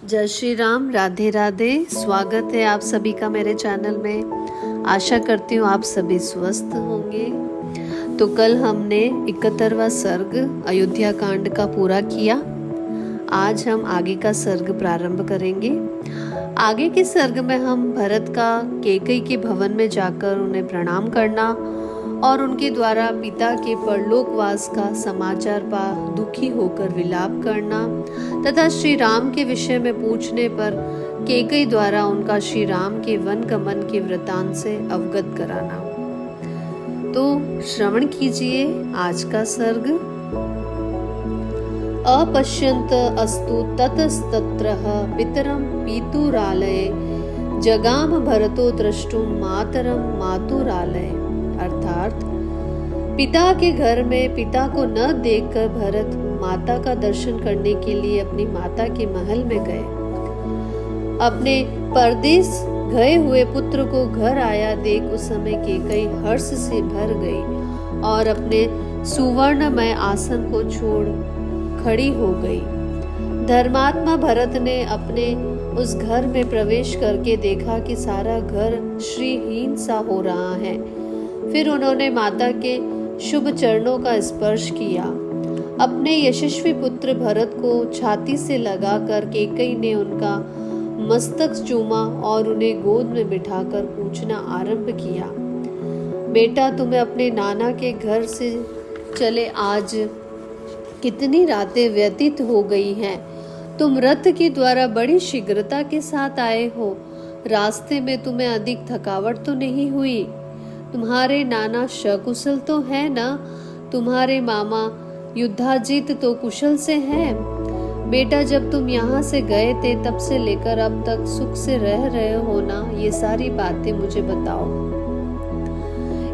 जय श्री राम, राधे राधे। स्वागत है आप सभी का मेरे चैनल में। आशा करती हूँ आप सभी स्वस्थ होंगे। तो कल हमने 71वां सर्ग अयोध्या कांड का पूरा किया। आज हम आगे का सर्ग प्रारंभ करेंगे। आगे के सर्ग में हम भरत का कैकेयी के भवन में जाकर उन्हें प्रणाम करना और उनके द्वारा पिता के परलोकवास का समाचार पा दुखी होकर विलाप करना तथा श्री राम के विषय में पूछने पर कैकेयी द्वारा उनका श्री राम के वन गमन के वृतांत से अवगत कराना। तो श्रवण कीजिए आज का सर्ग। अपश्यन्त अस्तु ततस्तत्रः पितरं पीतुरालये जगाम भरतो द्रष्टुं मातरं मातुरालये। अर्थात पिता के घर में पिता को न देखकर भरत माता का दर्शन करने के लिए अपनी माता के महल में गए। अपने परदेश गए हुए पुत्र को घर आया देख उस समय कैकेयी हर्ष से भर गई और अपने सुवर्णमय आसन को छोड़ खड़ी हो गई। धर्मात्मा भरत ने अपने उस घर में प्रवेश करके देखा कि सारा घर श्रीहीन सा हो रहा है। फिर उन्होंने माता के शुभ चरणों का स्पर्श किया। अपने यशस्वी पुत्र भरत को छाती से लगाकर कैकेयी ने उनका मस्तक चूमा और उन्हें गोद में बिठाकर पूछना आरंभ किया, बेटा तुम्हें अपने नाना के घर से चले आज कितनी रातें व्यतीत हो गई हैं। तुम रथ के द्वारा बड़ी शीघ्रता के साथ आए हो। रास्ते में तुम्हें अधिक थकावट तो नहीं हुई? तुम्हारे नाना सकुशल तो है ना? तुम्हारे मामा युद्धाजित तो कुशल से हैं? बेटा जब तुम यहाँ से गए थे तब से लेकर अब तक सुख से रह रहे हो ना? ये सारी बातें मुझे बताओ।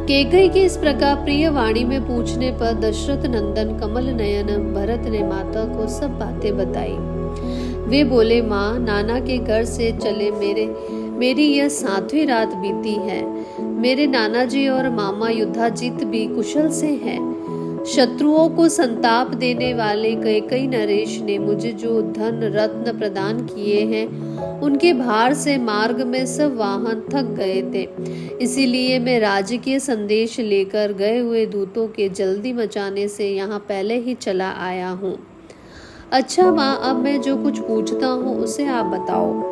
कैकेयी के इस प्रकार प्रिय वाणी में पूछने पर दशरथ नंदन कमल नयन भरत ने माता को सब बातें बताई। वे बोले, माँ नाना के घर से चले मेरी यह 7वीं रात बीती है। मेरे नाना जी और मामा युद्धाजित भी कुशल से हैं। शत्रुओं को संताप देने वाले कैकेयी नरेश ने मुझे जो धन रत्न प्रदान किए हैं उनके भार से मार्ग में सब वाहन थक गए थे। इसीलिए मैं राजकीय संदेश लेकर गए हुए दूतों के जल्दी मचाने से यहाँ पहले ही चला आया हूँ। अच्छा माँ, अब मैं जो कुछ पूछता हूँ उसे आप बताओ।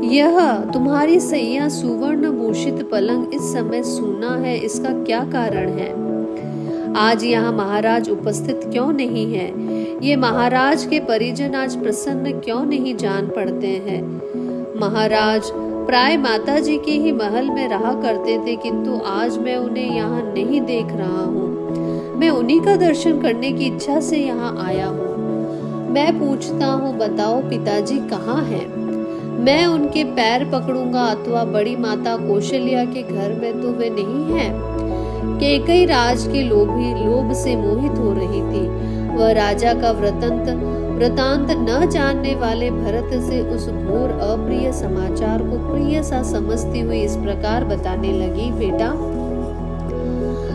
यह तुम्हारी सैया सुवर्ण भूषित पलंग इस समय सूना है, इसका क्या कारण है? आज यहाँ महाराज उपस्थित क्यों नहीं है? ये महाराज के परिजन आज प्रसन्न क्यों नहीं जान पड़ते हैं? महाराज प्राय माता जी के ही महल में रहा करते थे, किंतु आज मैं उन्हें यहाँ नहीं देख रहा हूँ। मैं उन्हीं का दर्शन करने की इच्छा से यहाँ आया हूँ। मैं पूछता हूँ, बताओ पिताजी कहाँ हैं? मैं उनके पैर पकड़ूंगा अथवा बड़ी माता कौशल्या के घर में तो वे नहीं हैं। कैकेयी राज के लोभ से मोहित हो रही थी। वह राजा का वृतांत न जानने वाले भरत से उस घोर अप्रिय समाचार को प्रिय सा समझती हुई इस प्रकार बताने लगी, बेटा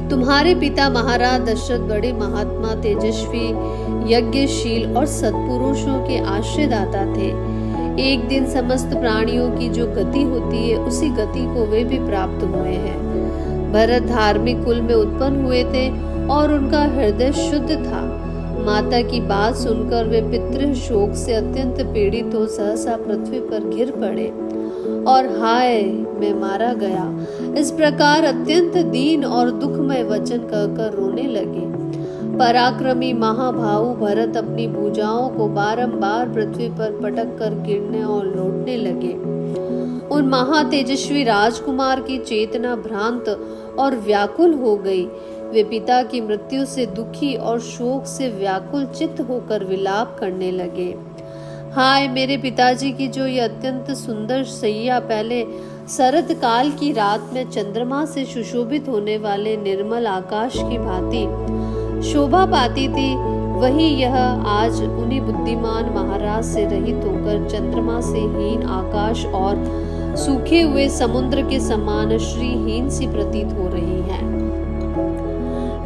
तुम्हारे पिता महाराज दशरथ बड़े महात्मा, तेजस्वी, यज्ञशील और सत्पुरुषों के आश्रयदाता थे। एक दिन समस्त प्राणियों की जो गति होती है उसी गति को वे भी प्राप्त हुए हैं। भरत धार्मिक कुल में उत्पन्न हुए थे और उनका हृदय शुद्ध था। माता की बात सुनकर वे पितृ शोक से अत्यंत पीड़ित हो सहसा पृथ्वी पर गिर पड़े और हाय मैं मारा गया, इस प्रकार अत्यंत दीन और दुखमय वचन कहकर रोने लगे। पराक्रमी महाभाऊ भरत अपनी भुजाओं को बारंबार पृथ्वी पर पटक कर गिरने और लौटने लगे। उन महातेजस्वी राजकुमार की चेतना भ्रांत और व्याकुल हो गई। वे पिता की मृत्यु से दुखी और शोक से व्याकुल चित्त होकर विलाप करने लगे। हाय मेरे पिताजी की जो ये अत्यंत सुंदर सैया पहले शरद काल की रात में चंद्रमा से सुशोभित होने वाले निर्मल आकाश की भांति शोभा पाती थी, वही यह आज उन्हीं बुद्धिमान महाराज से रहित होकर चंद्रमा से हीन आकाश और सूखे हुए समुद्र के समान श्रीहीन सी प्रतीत हो रही है।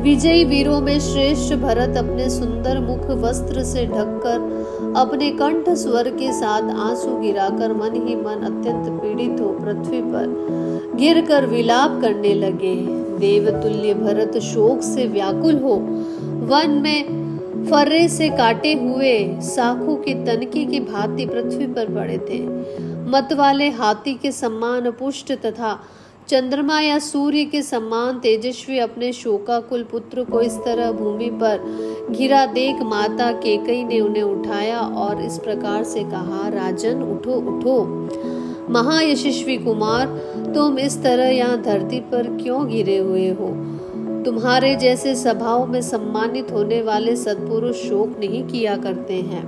विजयी वीरों में श्रेष्ठ भरत अपने सुंदर मुख वस्त्र से ढककर अपने कंठ स्वर के साथ आंसू गिराकर मन ही मन अत्यंत पीड़ित हो पृथ्वी पर गिरकर विलाप करने लगे। देवतुल्य भरत शोक से व्याकुल हो वन में फर्रे से काटे हुए साखू की तनकी की भांति पृथ्वी पर पड़े थे। मतवाले हाथी के समान पुष्ट तथा चंद्रमा या सूर्य के समान तेजस्वी अपने शोकाकुल पुत्र को इस तरह भूमि पर घिरा देख माता केकई ने उन्हें उठाया और इस प्रकार से कहा, राजन उठो उठो, महायशस्वी कुमार, तुम इस तरह यहाँ धरती पर क्यों गिरे हुए हो? तुम्हारे जैसे सभाओं में सम्मानित होने वाले सद्पुरुष शोक नहीं किया करते हैं।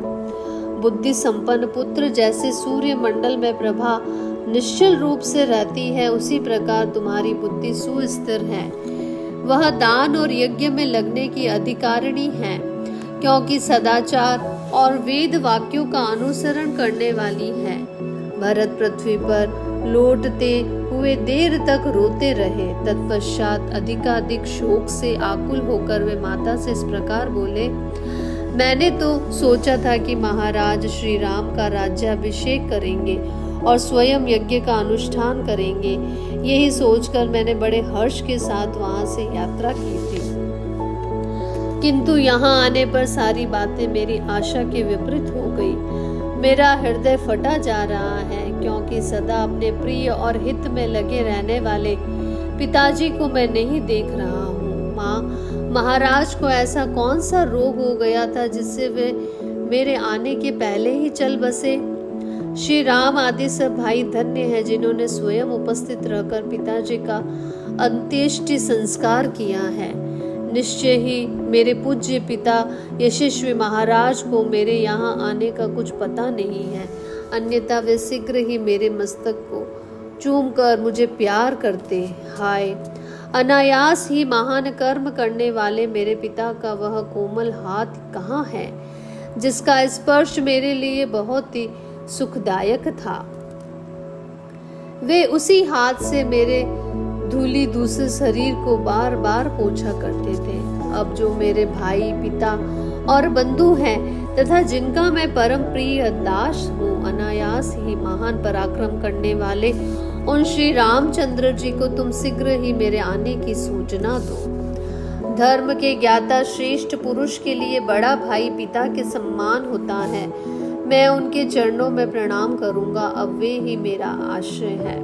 बुद्धि संपन्न पुत्र जैसे सूर्य मंडल में प्रभा निश्चल रूप से रहती है, उसी प्रकार तुम्हारी बुद्धि सुस्थिर है। वह दान और यज्ञ में लगने की अधिकारिणी है, क्योंकि सदाचार और वेद वाक्यों का अनुसरण करने वाली है। भरत पृथ्वी पर लौटते हुए देर तक रोते रहे। तत्पश्चात अधिकाधिक शोक से आकुल होकर वे माता से इस प्रकार बोले, मैंने तो सोचा था कि महाराज श्री राम का राज्याभिषेक करेंगे और स्वयं यज्ञ का अनुष्ठान करेंगे। यही सोचकर मैंने बड़े हर्ष के साथ वहां से यात्रा की थी, किंतु यहाँ आने पर सारी बातें मेरी आशा के विपरीत हो गई। मेरा हृदय फटा जा रहा है, क्योंकि सदा अपने प्रिय और हित में लगे रहने वाले पिताजी को मैं नहीं देख रहा हूँ। माँ, महाराज को ऐसा कौन सा रोग हो गया था जिससे वे मेरे आने के पहले ही चल बसे? श्री राम आदि सब भाई धन्य हैं, जिन्होंने स्वयं उपस्थित रहकर पिताजी का अंत्येष्टि संस्कार किया है। निश्चय ही मेरे पूज्य पिता यशस्वी महाराज को मेरे यहाँ आने का कुछ पता नहीं है, अन्यथा वे शीघ्र ही मेरे मस्तक को चूमकर मुझे प्यार करते। हाय, अनायास ही महान कर्म करने वाले मेरे पिता का वह कोमल हाथ कहाँ है, जिसका स्पर्श मेरे लिए बहुत ही सुखदायक था। वे उसी हाथ से मेरे धूली दूसरे शरीर को बार बार पोंछा करते थे। अब जो मेरे भाई, पिता और बंधु हैं तथा जिनका मैं परम प्रिय दास हूँ, अनायास ही महान पराक्रम करने वाले उन श्री रामचंद्र जी को तुम शीघ्र ही मेरे आने की सूचना दो। धर्म के ज्ञाता श्रेष्ठ पुरुष के लिए बड़ा भाई पिता के सम्मान होता है। मैं उनके चरणों में प्रणाम करूंगा, अब वे ही मेरा आश्रय है।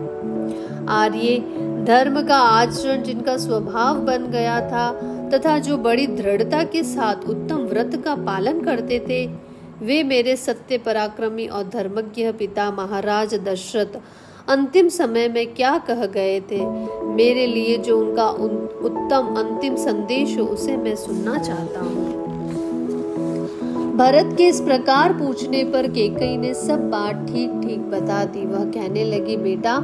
आर्य धर्म का आचरण जिनका स्वभाव बन गया था तथा जो बड़ी दृढ़ता के साथ उत्तम व्रत का पालन करते थे, वे मेरे सत्य पराक्रमी और धर्मज्ञ पिता महाराज दशरथ अंतिम समय में क्या कह गए थे। मेरे लिए जो उनका उत्तम अंतिम संदेश हो, उसे मैं सुनना चाहता हूँ। भरत के इस प्रकार पूछने पर केकई ने सब बात ठीक ठीक बता दी। वह कहने लगी, बेटा,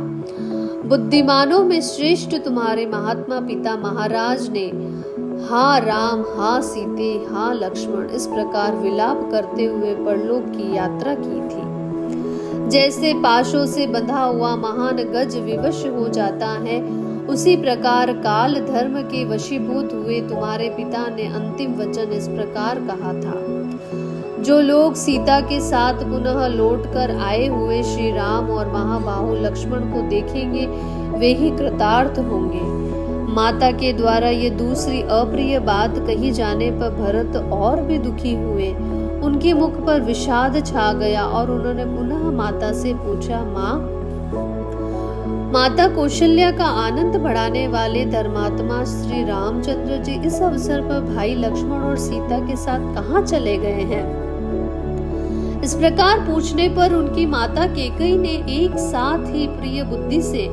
बुद्धिमानों में श्रेष्ठ तुम्हारे महात्मा पिता महाराज ने हा राम, हा सीते, हा लक्ष्मण इस प्रकार विलाप करते हुए परलोक की यात्रा की थी। जैसे पाशों से बंधा हुआ महान गज विवश हो जाता है, उसी प्रकार काल धर्म के वशीभूत हुए तुम्हारे पिता ने अंतिम वचन इस प्रकार कहा था। जो लोग सीता के साथ पुनः लौटकर आए हुए श्री राम और महाबाहु लक्ष्मण को देखेंगे, वे ही कृतार्थ होंगे। माता के द्वारा ये दूसरी अप्रिय बात कही जाने पर भरत और भी दुखी हुए। उनके मुख पर विषाद छा गया और उन्होंने पुनः माता से पूछा, माता कौशल्या का आनंद बढ़ाने वाले धर्मात्मा श्री रामचंद्र जी इस अवसर पर भाई लक्ष्मण और सीता के साथ कहाँ चले गए हैं? इस प्रकार पूछने पर उनकी माता केकई ने एक साथ ही प्रिय बुद्धि से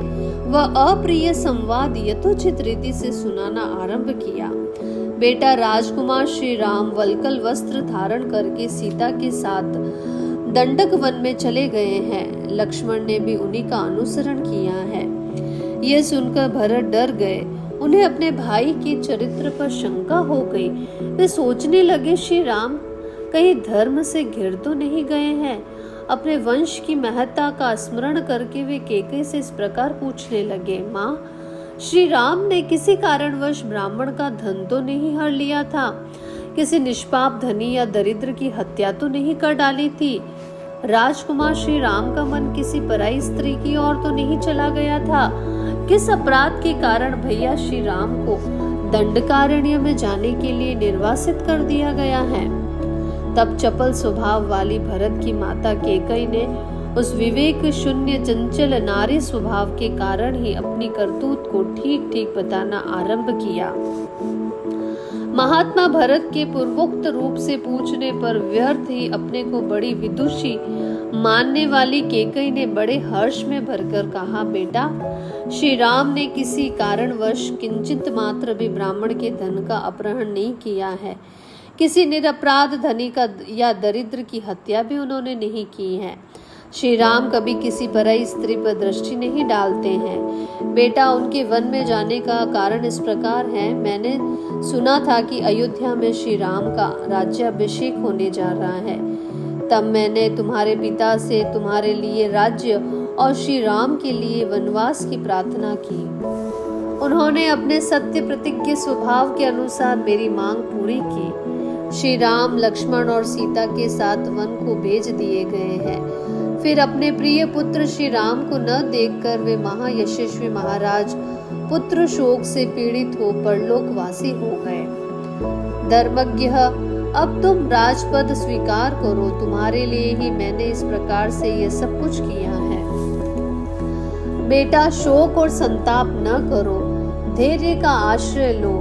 वह अप्रिय संवाद यथोचित रीति से सुनाना आरंभ किया। बेटा, राजकुमार श्री राम वल्कल वस्त्र धारण करके सीता के साथ दंडक वन में चले गए हैं। लक्ष्मण ने भी उन्हीं का अनुसरण किया है। यह सुनकर भरत डर गए। उन्हें अपने भाई के चरित्र पर शंका हो गई। वे सोचने लगे, श्री राम कहीं धर्म से घिर तो नहीं गए हैं? अपने वंश की महत्ता का स्मरण करके वे केकई से इस प्रकार पूछने लगे, माँ, श्री राम ने किसी कारणवश ब्राह्मण का धन तो नहीं हर लिया था, किसी निष्पाप धनी या दरिद्र की हत्या तो नहीं कर डाली थी। राजकुमार श्री राम का मन किसी पराई स्त्री की ओर तो नहीं चला गया था। किस अपराध के कारण भैया श्री राम को दंडकारण्य में जाने के लिए निर्वासित कर दिया गया है। तब चपल स्वभाव वाली भरत की माता कैकेयी ने उस विवेक शून्य चंचल नारी स्वभाव के कारण ही अपनी करतूत को ठीक ठीक बताना आरंभ किया। महात्मा भरत के पूर्वोक्त रूप से पूछने पर व्यर्थ ही अपने को बड़ी विदुषी मानने वाली कैकेयी ने बड़े हर्ष में भरकर कहा, बेटा, श्री राम ने किसी कारणवश किंचित मात्र भी ब्राह्मण के धन का अपहरण नहीं किया है। किसी निरपराध धनी का या दरिद्र की हत्या भी उन्होंने नहीं की है। श्री राम कभी किसी पराई स्त्री पर दृष्टि नहीं डालते हैं। बेटा, उनके वन में जाने का कारण इस प्रकार है। मैंने सुना था कि अयोध्या में श्री राम का राज्याभिषेक होने जा रहा है। तब मैंने तुम्हारे पिता से तुम्हारे लिए राज्य और श्री राम के लिए वनवास की प्रार्थना की। उन्होंने अपने सत्य प्रतिज्ञ स्वभाव के अनुसार मेरी मांग पूरी की। श्री राम, लक्ष्मण और सीता के साथ वन को भेज दिए गए हैं। फिर अपने प्रिय पुत्र श्री राम को न देखकर वे महायशस्वी महाराज पुत्र शोक से पीड़ित हो परलोकवासी हो गए। धर्मज्ञ, अब तुम राजपद स्वीकार करो। तुम्हारे लिए ही मैंने इस प्रकार से यह सब कुछ किया है। बेटा, शोक और संताप न करो, धैर्य का आश्रय लो।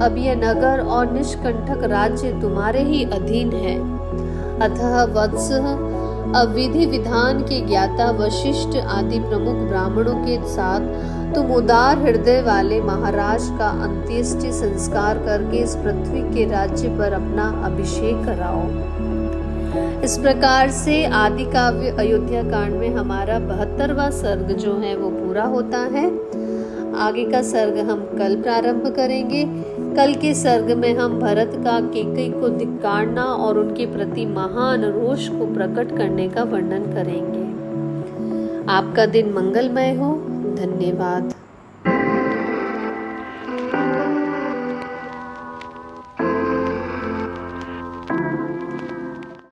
अब यह नगर और निष्कंटक राज्य तुम्हारे ही अधीन है। अतः वत्स, अब विधि विधान के ज्ञाता वशिष्ठ आदि प्रमुख ब्राह्मणों के साथ तुम उदार हृदय वाले महाराज का अंत्येष्टि संस्कार करके इस पृथ्वी के राज्य पर अपना अभिषेक कराओ। इस प्रकार से आदि काव्य अयोध्या कांड में हमारा 72वां सर्ग जो है वो पूरा होता है। आगे का सर्ग हम कल प्रारंभ करेंगे। कल के सर्ग में हम भरत का कैकेयी को धिक्कारना और उनके प्रति महान रोष को प्रकट करने का वर्णन करेंगे। आपका दिन मंगलमय हो। धन्यवाद।